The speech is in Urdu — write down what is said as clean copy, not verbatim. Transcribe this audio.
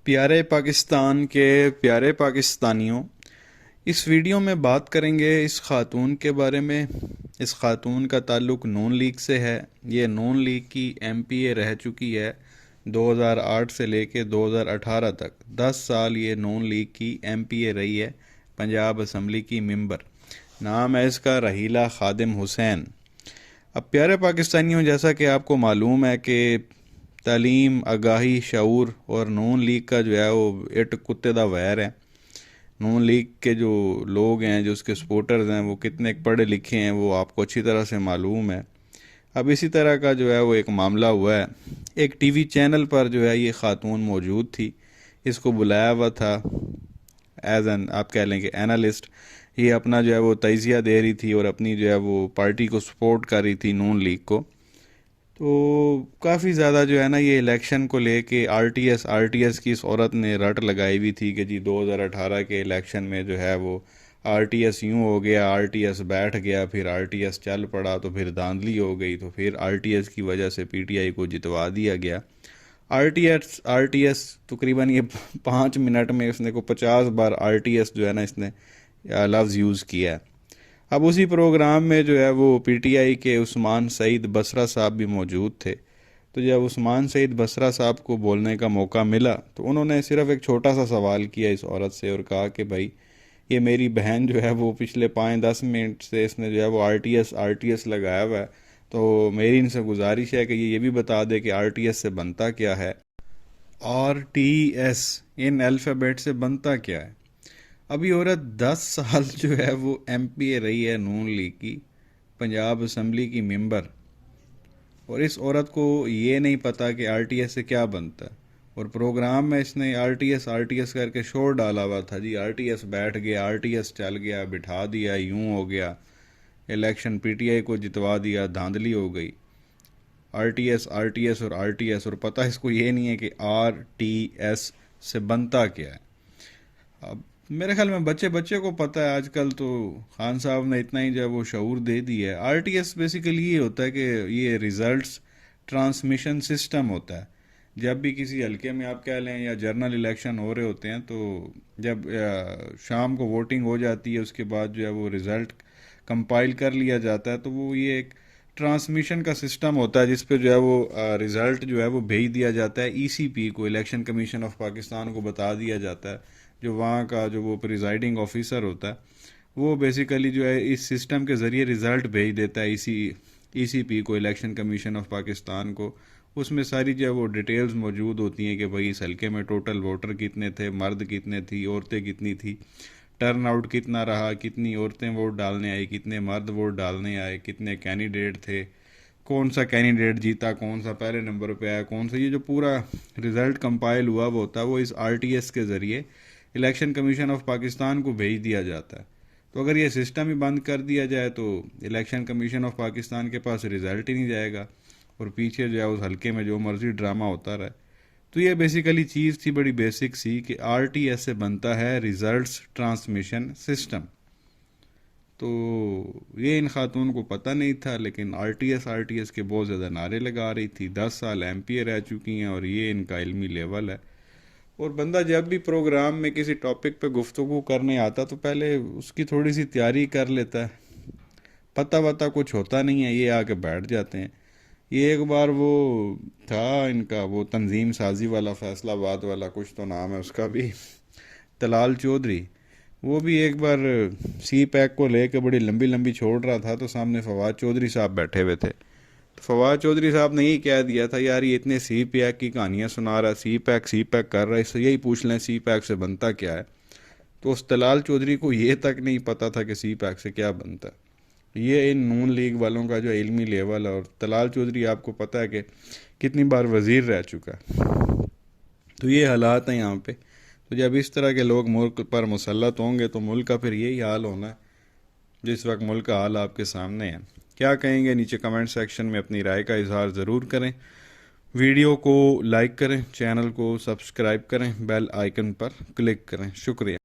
پیارے پاکستان کے پیارے پاکستانیوں، اس ویڈیو میں بات کریں گے اس خاتون کے بارے میں۔ اس خاتون کا تعلق نون لیگ سے ہے۔ یہ نون لیگ کی ایم پی اے رہ چکی ہے 2008 سے لے کے 2018 تک۔ 10 سال یہ نون لیگ کی ایم پی اے رہی ہے، پنجاب اسمبلی کی ممبر۔ نام ہے اس کا رحیلہ خادم حسین۔ اب پیارے پاکستانیوں، جیسا کہ آپ کو معلوم ہے کہ تعلیم، آگاہی، شعور اور نون لیگ کا جو ہے وہ اٹ کتے دا ویر ہے۔ نون لیگ کے جو لوگ ہیں، جو اس کے سپورٹرز ہیں، وہ کتنے پڑھے لکھے ہیں وہ آپ کو اچھی طرح سے معلوم ہے۔ اب اسی طرح کا جو ہے وہ ایک معاملہ ہوا ہے۔ ایک ٹی وی چینل پر جو ہے یہ خاتون موجود تھی، اس کو بلایا ہوا تھا ایز این، آپ کہہ لیں کہ اینالسٹ۔ یہ اپنا جو ہے وہ تجزیہ دے رہی تھی اور اپنی جو ہے وہ پارٹی کو سپورٹ کر رہی تھی، نون لیگ کو۔ تو کافی زیادہ جو ہے نا یہ الیکشن کو لے کے آر ٹی ایس کی اس عورت نے رٹ لگائی ہوئی تھی کہ جی 2018 کے الیکشن میں جو ہے وہ آر ٹی ایس یوں ہو گیا، آر ٹی ایس بیٹھ گیا، پھر آر ٹی ایس چل پڑا تو پھر دھاندلی ہو گئی، تو پھر آر ٹی ایس کی وجہ سے پی ٹی آئی کو جتوا دیا گیا۔ آر ٹی ایس تقریباً یہ 5 منٹ میں اس نے کو 50 بار آر ٹی ایس جو ہے نا اس نے لفظ یوز کیا ہے۔ اب اسی پروگرام میں جو ہے وہ پی ٹی آئی کے عثمان سعید بصرہ صاحب بھی موجود تھے۔ تو جب عثمان سعید بصرہ صاحب کو بولنے کا موقع ملا تو انہوں نے صرف ایک چھوٹا سا سوال کیا اس عورت سے اور کہا کہ بھائی یہ میری بہن جو ہے وہ پچھلے 5-10 منٹ سے اس نے جو ہے وہ آر ٹی ایس لگایا ہوا ہے، تو میری ان سے گزارش ہے کہ یہ بھی بتا دے کہ آر ٹی ایس سے بنتا کیا ہے، R T S in alphabet سے بنتا کیا ہے۔ اب یہ عورت 10 سال جو ہے وہ ایم پی اے رہی ہے نون لیگ کی، پنجاب اسمبلی کی ممبر، اور اس عورت کو یہ نہیں پتا کہ آر ٹی ایس سے کیا بنتا ہے۔ اور پروگرام میں اس نے آر ٹی ایس کر کے شور ڈالا ہوا تھا، جی آر ٹی ایس بیٹھ گیا، آر ٹی ایس چل گیا، بٹھا دیا، یوں ہو گیا، الیکشن پی ٹی آئی کو جتوا دیا، دھاندلی ہو گئی۔ آر ٹی ایس اور پتہ اس کو یہ نہیں ہے کہ آر ٹی ایس سے بنتا کیا ہے۔ اب میرے خیال میں بچے کو پتہ ہے آج کل، تو خان صاحب نے اتنا ہی جو ہے وہ شعور دے دیا ہے۔ آر ٹی ایس بیسیکلی یہ ہوتا ہے کہ یہ ریزلٹس ٹرانسمیشن سسٹم ہوتا ہے۔ جب بھی کسی حلقے میں آپ کہہ لیں یا جرنل الیکشن ہو رہے ہوتے ہیں، تو جب شام کو ووٹنگ ہو جاتی ہے، اس کے بعد جو ہے وہ ریزلٹ کمپائل کر لیا جاتا ہے، تو وہ یہ ایک ٹرانسمیشن کا سسٹم ہوتا ہے جس پہ جو ہے وہ ریزلٹ جو ہے وہ بھیج دیا جاتا ہے ای سی پی کو، الیکشن کمیشن آف پاکستان کو بتا دیا جاتا ہے۔ جو وہاں کا جو وہ پریزائڈنگ آفیسر ہوتا ہے وہ بیسیکلی جو ہے اس سسٹم کے ذریعے ریزلٹ بھیج دیتا ہے ای سی پی کو، الیکشن کمیشن آف پاکستان کو۔ اس میں ساری جو ہے وہ ڈیٹیلز موجود ہوتی ہیں کہ بھائی اس حلقے میں ٹوٹل ووٹر کتنے تھے، مرد کتنے تھی، عورتیں کتنی تھی، ٹرن آؤٹ کتنا رہا، کتنی عورتیں ووٹ ڈالنے آئی، کتنے مرد ووٹ ڈالنے آئے، کتنے کینڈیڈیٹ تھے، کون سا کینڈیڈیٹ جیتا، کون سا پہلے نمبر پہ آیا، کون سا۔ یہ جو پورا رزلٹ کمپائل ہوا وہ ہوتا ہے، وہ اس آر ٹی ایس کے ذریعے الیکشن کمیشن آف پاکستان کو بھیج دیا جاتا ہے۔ تو اگر یہ سسٹم ہی بند کر دیا جائے تو الیکشن کمیشن آف پاکستان کے پاس رزلٹ ہی نہیں جائے گا، اور پیچھے جو ہے اس حلقے میں جو مرضی ڈرامہ ہوتا رہے۔ تو یہ بیسیکلی چیز تھی، بڑی بیسک سی، کہ آر ٹی ایس سے بنتا ہے ریزلٹس ٹرانسمیشن سسٹم۔ تو یہ ان خاتون کو پتہ نہیں تھا، لیکن آر ٹی ایس کے بہت زیادہ نعرے لگا رہی تھی۔ 10 سال ایم پی اے رہ چکی ہیں اور یہ ان کا علمی لیول ہے۔ اور بندہ جب بھی پروگرام میں کسی ٹاپک پہ گفتگو کرنے آتا تو پہلے اس کی تھوڑی سی تیاری کر لیتا ہے۔ پتہ وتہ کچھ ہوتا نہیں ہے، یہ آ کے بیٹھ جاتے ہیں۔ یہ ایک بار وہ تھا ان کا وہ تنظیم سازی والا، فیصلہ آباد والا، کچھ تو نام ہے اس کا بھی، طلال چودھری، وہ بھی ایک بار سی پیک کو لے کے بڑی لمبی چھوڑ رہا تھا، تو سامنے فواد چودھری صاحب بیٹھے ہوئے تھے۔ تو فواد چودھری صاحب نے یہی کہہ دیا تھا، یار یہ اتنے سی پیک کی کہانیاں سنا رہا ہے، سی پیک کر رہا ہے، اس سے یہی پوچھ لیں سی پیک سے بنتا کیا ہے۔ تو اس طلال چودھری کو یہ تک نہیں پتا تھا کہ سی پیک سے کیا بنتا ہے۔ یہ ان نون لیگ والوں کا جو علمی لیول ہے، اور طلال چودھری آپ کو پتہ ہے کہ کتنی بار وزیر رہ چکا ہے۔ تو یہ حالات ہیں یہاں پہ۔ تو جب اس طرح کے لوگ ملک پر مسلط ہوں گے تو ملک کا پھر یہی حال ہونا ہے جس وقت ملک کا حال آپ کے سامنے ہے۔ کیا کہیں گے نیچے کمنٹ سیکشن میں اپنی رائے کا اظہار ضرور کریں۔ ویڈیو کو لائک کریں، چینل کو سبسکرائب کریں، بیل آئیکن پر کلک کریں۔ شکریہ۔